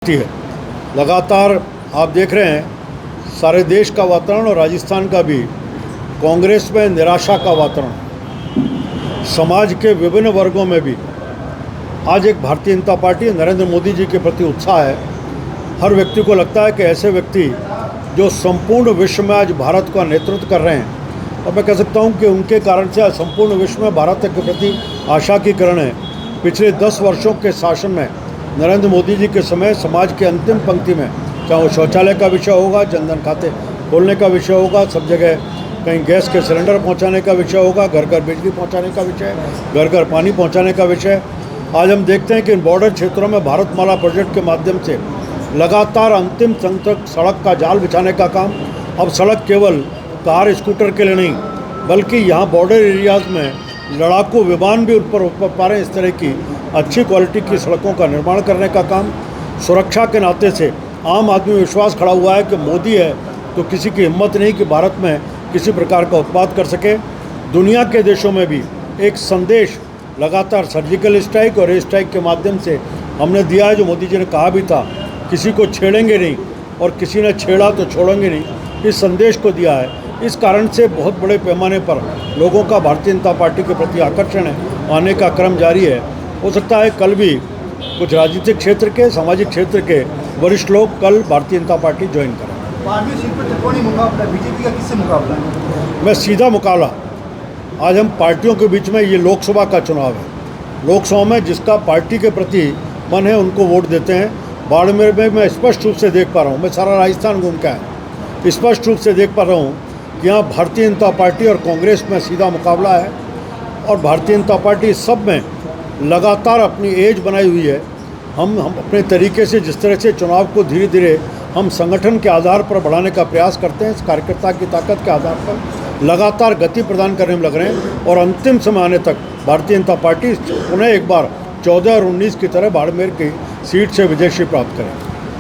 है। लगातार आप देख रहे हैं सारे देश का वातावरण और राजस्थान का भी कांग्रेस में निराशा का वातावरण, समाज के विभिन्न वर्गों में भी आज एक भारतीय जनता पार्टी नरेंद्र मोदी जी के प्रति उत्साह है। हर व्यक्ति को लगता है कि ऐसे व्यक्ति जो संपूर्ण विश्व में आज भारत का नेतृत्व कर रहे हैं, और मैं कह सकता हूं कि उनके कारण से आज संपूर्ण विश्व में भारत के प्रति आशा की किरण है। पिछले 10 वर्षों के शासन में नरेंद्र मोदी जी के समय समाज के अंतिम पंक्ति में, चाहे वो शौचालय का विषय होगा, जनधन खाते खोलने का विषय होगा, सब जगह कहीं गैस के सिलेंडर पहुंचाने का विषय होगा, घर घर बिजली पहुंचाने का विषय, घर घर पानी पहुंचाने का विषय। आज हम देखते हैं कि इन बॉर्डर क्षेत्रों में भारतमाला प्रोजेक्ट के माध्यम से लगातार अंतिम तक सड़क का जाल बिछाने का काम। अब सड़क केवल कार स्कूटर के लिए नहीं, बल्कि यहाँ बॉर्डर एरियाज़ में लड़ाकू विमान भी उन पर पा रहे हैं। इस तरह की अच्छी क्वालिटी की सड़कों का निर्माण करने का काम। सुरक्षा के नाते से आम आदमी विश्वास खड़ा हुआ है कि मोदी है तो किसी की हिम्मत नहीं कि भारत में किसी प्रकार का उत्पात कर सके। दुनिया के देशों में भी एक संदेश लगातार सर्जिकल स्ट्राइक और एयर स्ट्राइक के माध्यम से हमने दिया है, जो मोदी जी ने कहा भी था, किसी को छेड़ेंगे नहीं और किसी ने छेड़ा तो छोड़ेंगे नहीं, इस संदेश को दिया है। इस कारण से बहुत बड़े पैमाने पर लोगों का भारतीय जनता पार्टी के प्रति आकर्षण है, आने का क्रम जारी है। हो सकता है कल भी कुछ राजनीतिक क्षेत्र के, सामाजिक क्षेत्र के वरिष्ठ लोग कल भारतीय जनता पार्टी ज्वाइन करें। 12वीं सीट पर त्रिकोणीय मुकाबला, बीजेपी का किससे मुकाबला है? मैं सीधा मुकाबला, आज हम पार्टियों के बीच में, ये लोकसभा का चुनाव है, लोकसभा में जिसका पार्टी के प्रति मन है उनको वोट देते हैं। बाड़मेर में मैं स्पष्ट रूप से देख पा रहा हूँ, मैं सारा राजस्थान घूम के आया, स्पष्ट रूप से देख पा रहा हूँ कि यहाँ भारतीय जनता पार्टी और कांग्रेस में सीधा मुकाबला है। और भारतीय जनता पार्टी सब में लगातार अपनी एज बनाई हुई है। हम अपने तरीके से जिस तरह से चुनाव को धीरे धीरे हम संगठन के आधार पर बढ़ाने का प्रयास करते हैं, कार्यकर्ता की ताकत के आधार पर लगातार गति प्रदान करने में लग रहे हैं। और अंतिम समय आने तक भारतीय जनता पार्टी उन्हें एक बार 14 और 19 की तरह बाड़मेर की सीट से विजयश्री प्राप्त करें।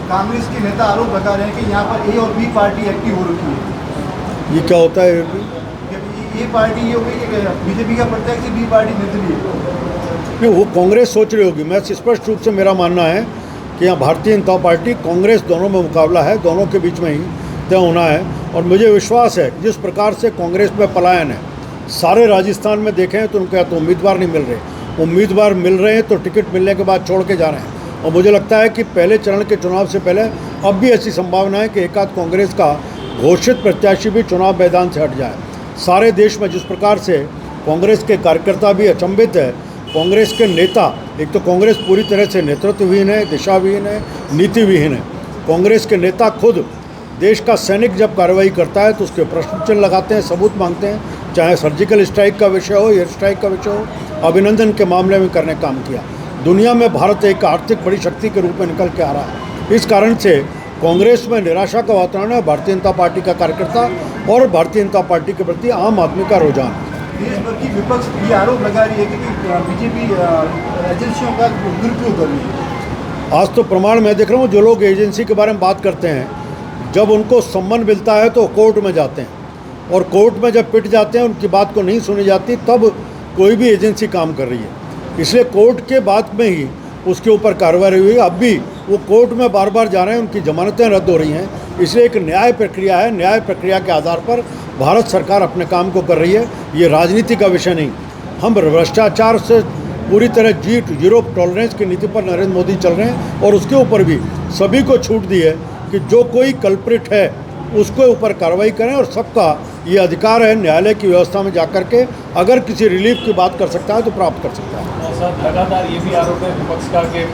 कांग्रेस के नेता आरोप लगा रहे हैं कि यहाँ पर ए और बी पार्टी एक्टिव हो रखी है। ये क्या होता है? ये पार्टी ये हो गई कि बीजेपी का प्रत्यक्ष, बी पार्टी निर्दलीय। नहीं, वो कांग्रेस सोच रही होगी। मैं स्पष्ट रूप से मेरा मानना है कि यहाँ भारतीय जनता पार्टी कांग्रेस दोनों में मुकाबला है, दोनों के बीच में ही तय होना है। और मुझे विश्वास है जिस प्रकार से कांग्रेस में पलायन है, सारे राजस्थान में देखें तो उनके तो उम्मीदवार नहीं मिल रहे, उम्मीदवार मिल रहे हैं तो टिकट मिलने के बाद छोड़ के जा रहे हैं। और मुझे लगता है कि पहले चरण के चुनाव से पहले अब भी ऐसी संभावना है कि एकाध कांग्रेस का घोषित प्रत्याशी भी चुनाव मैदान से हट जाए। सारे देश में जिस प्रकार से कांग्रेस के कार्यकर्ता भी अचंभित है, कांग्रेस के नेता, एक तो कांग्रेस पूरी तरह से नेतृत्वहीन है, दिशाविहीन है, नीतिविहीन है। कांग्रेस के नेता खुद देश का सैनिक जब कार्रवाई करता है तो उसके प्रश्न चिन्ह लगाते हैं, सबूत मांगते हैं, चाहे सर्जिकल स्ट्राइक का विषय हो, एयर स्ट्राइक का विषय हो, अभिनंदन के मामले में करने काम किया। दुनिया में भारत एक आर्थिक बड़ी शक्ति के रूप में निकल के आ रहा है। इस कारण से कांग्रेस में निराशा का वातावरण है। भारतीय जनता पार्टी का कार्यकर्ता और भारतीय जनता पार्टी के प्रति आम आदमी का रुझान। देश भर की विपक्ष ये आरोप लगा रही है कि बीजेपी एजेंसियों का दुरुपयोग कर रही है। आज तो प्रमाण मैं देख रहा हूँ, जो लोग एजेंसी के बारे में बात करते हैं, जब उनको सम्मान मिलता है तो कोर्ट में जाते हैं, और कोर्ट में जब पिट जाते हैं, उनकी बात को नहीं सुनी जाती, तब कोई भी एजेंसी काम कर रही है। इसलिए कोर्ट के बाद में ही उसके ऊपर कार्रवाई हुई। अब भी वो कोर्ट में बार बार जा रहे हैं, उनकी जमानतें रद्द हो रही हैं। इसलिए एक न्याय प्रक्रिया है, न्याय प्रक्रिया के आधार पर भारत सरकार अपने काम को कर रही है। ये राजनीति का विषय नहीं। हम भ्रष्टाचार से पूरी तरह जीरो टॉलरेंस की नीति पर नरेंद्र मोदी चल रहे हैं, और उसके ऊपर भी सभी को छूट दी है कि जो कोई कल्प्रिट है उसके ऊपर कार्रवाई करें। और सबका ये अधिकार है न्यायालय की व्यवस्था में जाकर के अगर किसी रिलीफ की बात कर सकता है तो प्राप्त कर सकता है। सर, लगातार ये भी आरोप है विपक्ष का कि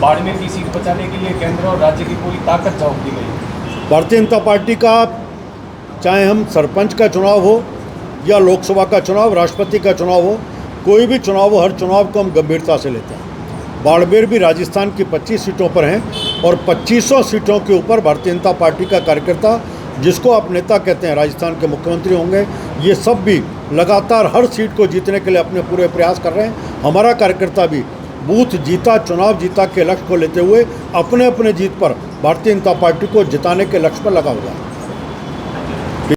बाड़मेर की सीट बचाने के लिए केंद्र और राज्य की पूरी ताकत झोंक दी गई। भारतीय जनता पार्टी का, चाहे हम सरपंच का चुनाव हो या लोकसभा का चुनाव, राष्ट्रपति का चुनाव हो, कोई भी चुनाव हो, हर चुनाव को हम गंभीरता से लेते हैं। बाड़मेर भी राजस्थान की 25 सीटों पर हैं, और 2500 सीटों के ऊपर भारतीय जनता पार्टी का कार्यकर्ता, जिसको आप नेता कहते हैं, राजस्थान के मुख्यमंत्री होंगे, ये सब भी लगातार हर सीट को जीतने के लिए अपने पूरे प्रयास कर रहे हैं। हमारा कार्यकर्ता भी बूथ जीता, चुनाव जीता के लक्ष्य को लेते हुए अपने अपने जीत पर भारतीय जनता पार्टी को जिताने के लक्ष्य पर लगा हुआ है।